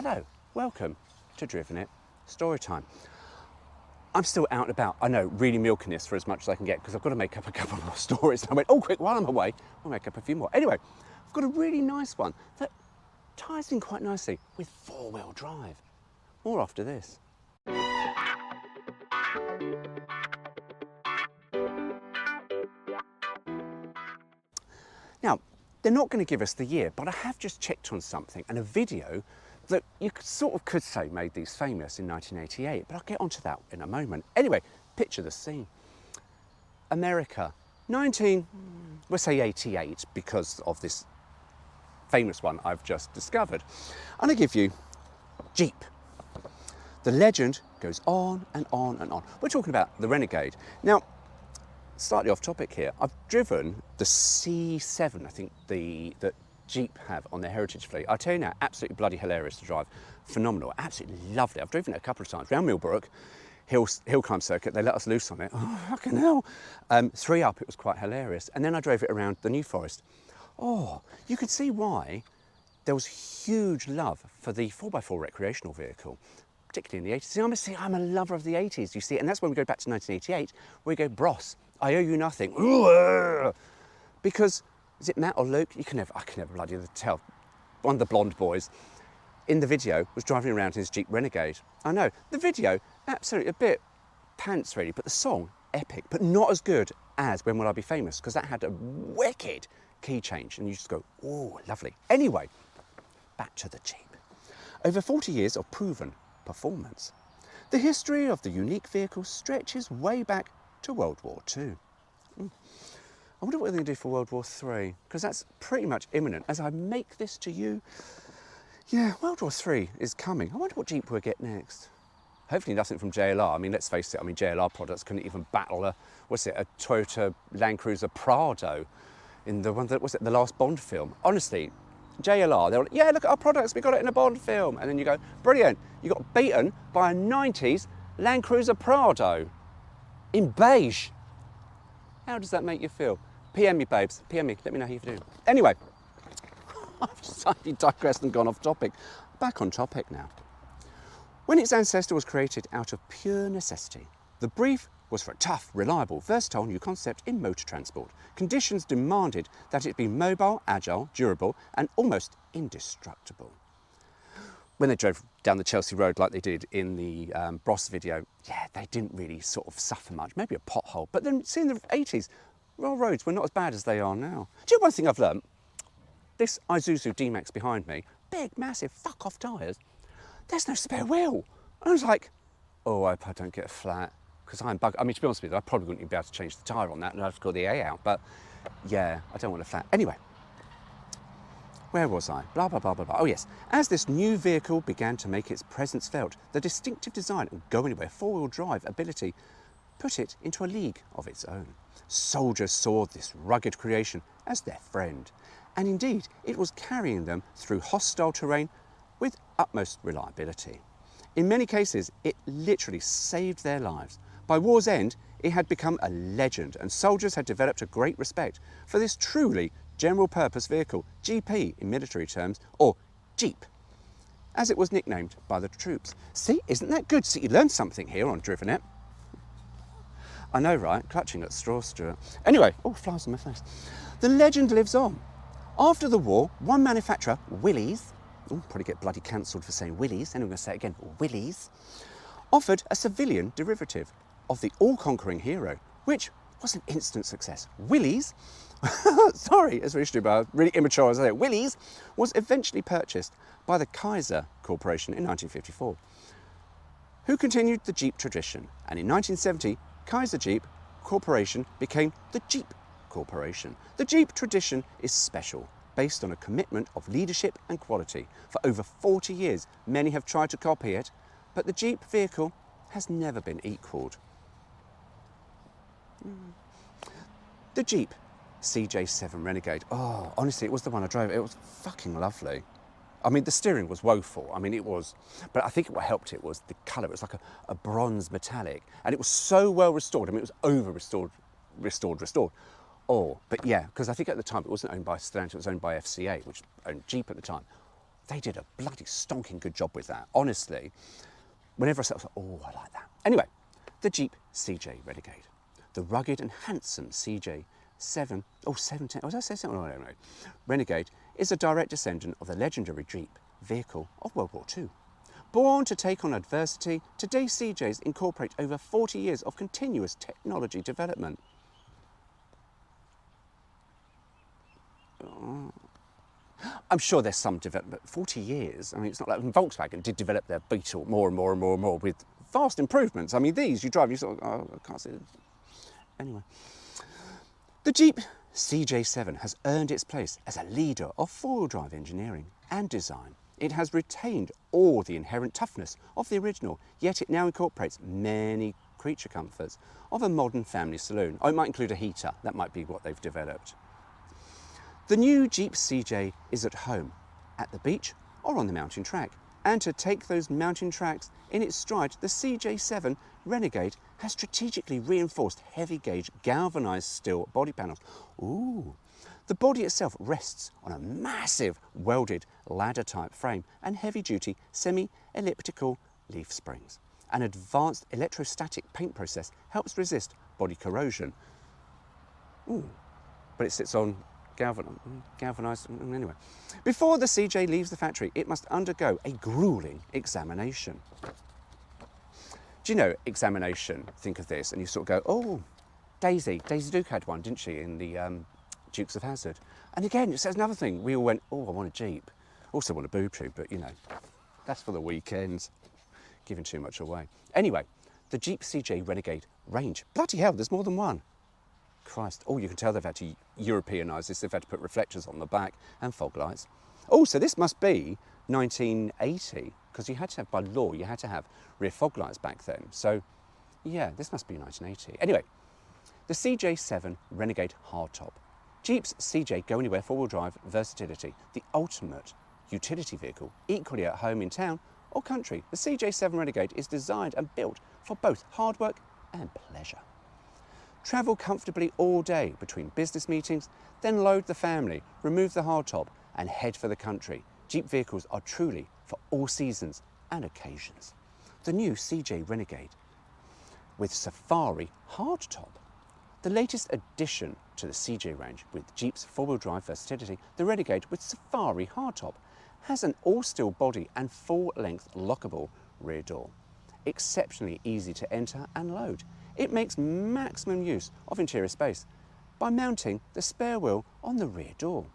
Hello, welcome to Driven It Storytime. I'm still out and about. I know, really milking this for as much as I can get because I've got to make up a couple more stories. And I went, oh, quick, while I'm away, I'll make up a few more. Anyway, I've got a really nice one that ties in quite nicely with four-wheel drive. More after this. Now, they're not going to give us the year, but I have just checked on something and a video that you could say made these famous in 1988, but I'll get onto that in a moment. Anyway, picture the scene. America, we'll say 88 because of this famous one I've just discovered. And I give you Jeep. The legend goes on and on and on. We're talking about the Renegade. Now, slightly off topic here, I've driven the CJ7, I think that Jeep have on their heritage fleet. I tell you now, absolutely bloody hilarious to drive. Phenomenal, absolutely lovely. I've driven it a couple of times around Millbrook, hill climb circuit. They let us loose on it. Oh, fucking hell. 3 up, it was quite hilarious. And then I drove it around the New Forest. Oh, you could see why there was huge love for the 4x4 recreational vehicle, particularly in the 80s. See, I'm a lover of the 80s, you see, and that's when we go back to 1988, where we go, Bros, I owe you nothing. Because, is it Matt or Luke? I can never bloody tell. One of the blonde boys in the video was driving around in his Jeep Renegade. I know, the video, absolutely a bit pants really, but the song, epic, but not as good as When Will I Be Famous, because that had a wicked key change, and you just go, oh, lovely. Anyway, back to the Jeep. Over 40 years of proven performance. The history of the unique vehicle stretches way back to World War II. I wonder what they're going to do for World War III, because that's pretty much imminent. As I make this to you, yeah, World War III is coming. I wonder what Jeep we'll get next. Hopefully nothing from JLR. I mean, let's face it, JLR products couldn't even battle a Toyota Land Cruiser Prado in the one that, the last Bond film. Honestly, JLR, they're like, yeah, look at our products, we got it in a Bond film. And then you go, brilliant, you got beaten by a 90s Land Cruiser Prado in beige. How does that make you feel? PM me, babes, PM me, let me know how you're doing. Anyway, I've slightly digressed and gone off topic. Back on topic now. When its ancestor was created out of pure necessity, the brief was for a tough, reliable, versatile new concept in motor transport. Conditions demanded that it be mobile, agile, durable, and almost indestructible. When they drove down the Chelsea Road like they did in the Brochure video, yeah, they didn't really sort of suffer much, maybe a pothole. But then, see, in the 80s, our roads were not as bad as they are now. Do you know one thing I've learnt? This Isuzu D-Max behind me, big, massive, fuck-off tyres, there's no spare wheel. And I was like, oh, I hope I don't get a flat, because I'm bug. To be honest with you, I probably wouldn't even be able to change the tyre on that, and I'd have to call the A out. But yeah, I don't want a flat. Anyway, where was I? Blah, blah, blah, blah, blah. Oh yes, as this new vehicle began to make its presence felt, the distinctive design and go anywhere four-wheel drive ability put it into a league of its own. Soldiers saw this rugged creation as their friend, and indeed it was carrying them through hostile terrain with utmost reliability. In many cases, it literally saved their lives. By war's end, it had become a legend, and soldiers had developed a great respect for this truly general-purpose vehicle, GP in military terms, or Jeep, as it was nicknamed by the troops. See, isn't that good? See, you learned something here on Driven It. I know, right? Clutching at straws, Stuart. Anyway, oh, flies on my face. The legend lives on. After the war, one manufacturer, Willys, probably get bloody cancelled for saying Willys, and I'm going to say it again, Willys, offered a civilian derivative of the all-conquering hero, which was an instant success. Willys, sorry, it's really stupid, but really immature as I say it, Willys was eventually purchased by the Kaiser Corporation in 1954, who continued the Jeep tradition, and in 1970, Kaiser Jeep Corporation became the Jeep Corporation. The Jeep tradition is special, based on a commitment of leadership and quality. For over 40 years, many have tried to copy it, but the Jeep vehicle has never been equalled. The Jeep CJ7 Renegade. Oh, honestly, it was the one I drove. It was fucking lovely. The steering was woeful. it was, but I think what helped it was the colour. It was like a bronze metallic, and it was so well restored. It was over restored. Oh, but yeah, because I think at the time it wasn't owned by Stellantis, it was owned by FCA, which owned Jeep at the time. They did a bloody stonking good job with that, honestly. Whenever I said, I was like, oh, I like that. Anyway, the Jeep CJ Renegade. The rugged and handsome CJ7, oh, 17, oh, did I say 7? Oh, I don't know. Renegade is a direct descendant of the legendary Jeep vehicle of World War II. Born to take on adversity, today's CJs incorporate over 40 years of continuous technology development. I'm sure there's some development. 40 years, I mean, it's not like Volkswagen did develop their Beetle more and more and more and more with vast improvements. I mean, these, you drive, you sort of, oh, I can't see it. Anyway. The Jeep CJ7 has earned its place as a leader of four-wheel drive engineering and design. It has retained all the inherent toughness of the original, yet it now incorporates many creature comforts of a modern family saloon. Oh, it might include a heater, that might be what they've developed. The new Jeep CJ is at home, at the beach or on the mountain track. And to take those mountain tracks in its stride, the CJ7 Renegade has strategically reinforced heavy gauge galvanised steel body panels. Ooh. The body itself rests on a massive welded ladder type frame and heavy duty semi-elliptical leaf springs. An advanced electrostatic paint process helps resist body corrosion. Ooh. But it sits on galvanised, anyway. Before the CJ leaves the factory, it must undergo a gruelling examination. Do you know, examination, think of this, and you sort of go, oh, Daisy Duke had one, didn't she, in the Dukes of Hazzard. And again, it says another thing, we all went, oh, I want a Jeep. Also want a boob tube, but you know, that's for the weekends, giving too much away. Anyway, the Jeep CJ Renegade range, bloody hell, there's more than one. Christ, oh, you can tell they've had to Europeanise this. They've had to put reflectors on the back and fog lights. Oh, so this must be 1980, because you had to have, by law, you had to have rear fog lights back then. So, yeah, this must be 1980. Anyway, the CJ7 Renegade Hardtop. Jeep's CJ Go Anywhere four-wheel drive versatility, the ultimate utility vehicle, equally at home in town or country. The CJ7 Renegade is designed and built for both hard work and pleasure. Travel comfortably all day between business meetings, then load the family, remove the hardtop and head for the country. Jeep vehicles are truly for all seasons and occasions. The new CJ Renegade with Safari hardtop. The latest addition to the CJ range with Jeep's four-wheel drive versatility, the Renegade with Safari hardtop has an all-steel body and full-length lockable rear door. Exceptionally easy to enter and load. It makes maximum use of interior space by mounting the spare wheel on the rear door.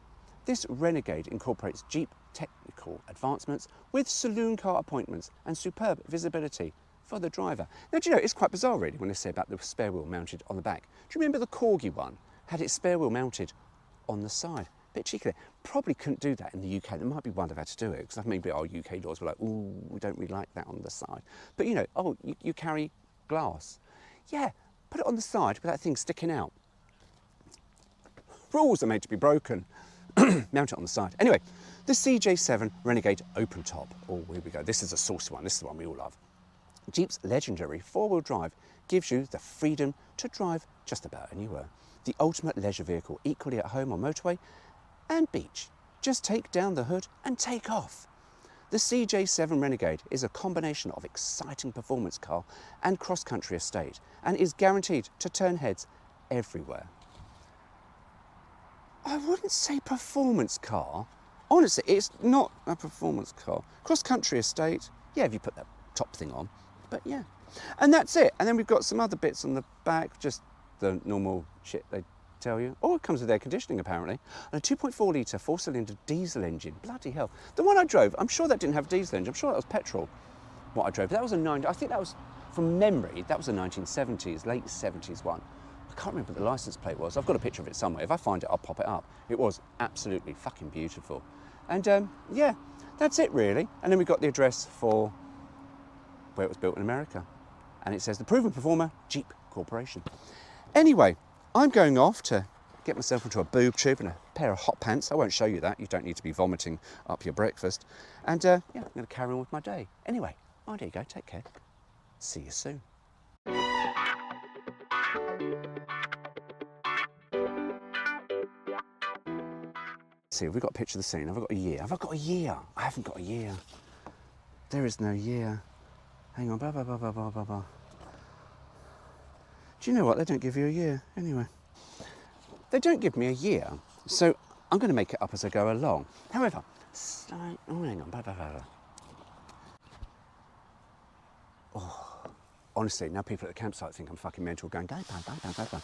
This Renegade incorporates Jeep technical advancements with saloon car appointments and superb visibility for the driver. Now, do you know, it's quite bizarre really when they say about the spare wheel mounted on the back. Do you remember the Corgi one had its spare wheel mounted on the side? Bit cheeky there. Probably couldn't do that in the UK. There might be one that had to do it because maybe our UK laws were like, ooh, we don't really like that on the side. But you know, oh, you carry glass. Yeah, put it on the side with that thing sticking out. Rules are made to be broken. Mount it on the side. Anyway, the CJ7 Renegade Open Top. Oh, here we go. This is a saucy one. This is the one we all love. Jeep's legendary four-wheel drive gives you the freedom to drive just about anywhere. The ultimate leisure vehicle, equally at home on motorway and beach. Just take down the hood and take off. The CJ7 Renegade is a combination of exciting performance car and cross-country estate and is guaranteed to turn heads everywhere. I wouldn't say performance car. Honestly, it's not a performance car. Cross-country estate, yeah, if you put that top thing on, but yeah. And that's it. And then we've got some other bits on the back, just the normal shit they tell you. Oh, it comes with air conditioning apparently. And a 2.4 litre four-cylinder diesel engine. Bloody hell. The one I drove, I'm sure that didn't have a diesel engine. I'm sure that was petrol, what I drove. But that was I think that was, from memory, that was a 1970s, late 70s one. I can't remember what the license plate was. I've got a picture of it somewhere. If I find it, I'll pop it up. It was absolutely fucking beautiful. And yeah, that's it really. And then we've got the address for where it was built in America. And it says the proven performer, Jeep Corporation. Anyway, I'm going off to get myself into a boob tube and a pair of hot pants. I won't show you that. You don't need to be vomiting up your breakfast. And yeah, I'm going to carry on with my day. Anyway, there you go. Take care. See you soon. see, have we got a picture of the scene? Have I got a year? Have I got a year? I haven't got a year. There is no year. Hang on, blah, blah, blah, blah, blah, blah, blah. Do you know what? They don't give you a year anyway. They don't give me a year, so I'm going to make it up as I go along. However, oh, hang on, blah, blah, blah, blah. Oh, honestly, now people at the campsite think I'm fucking mental going, go, blah, blah, blah, blah, blah.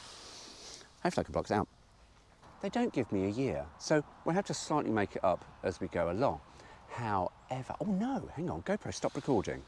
Hopefully I can block it out. They don't give me a year, so we'll have to slightly make it up as we go along. However, oh no, hang on, GoPro, stop recording.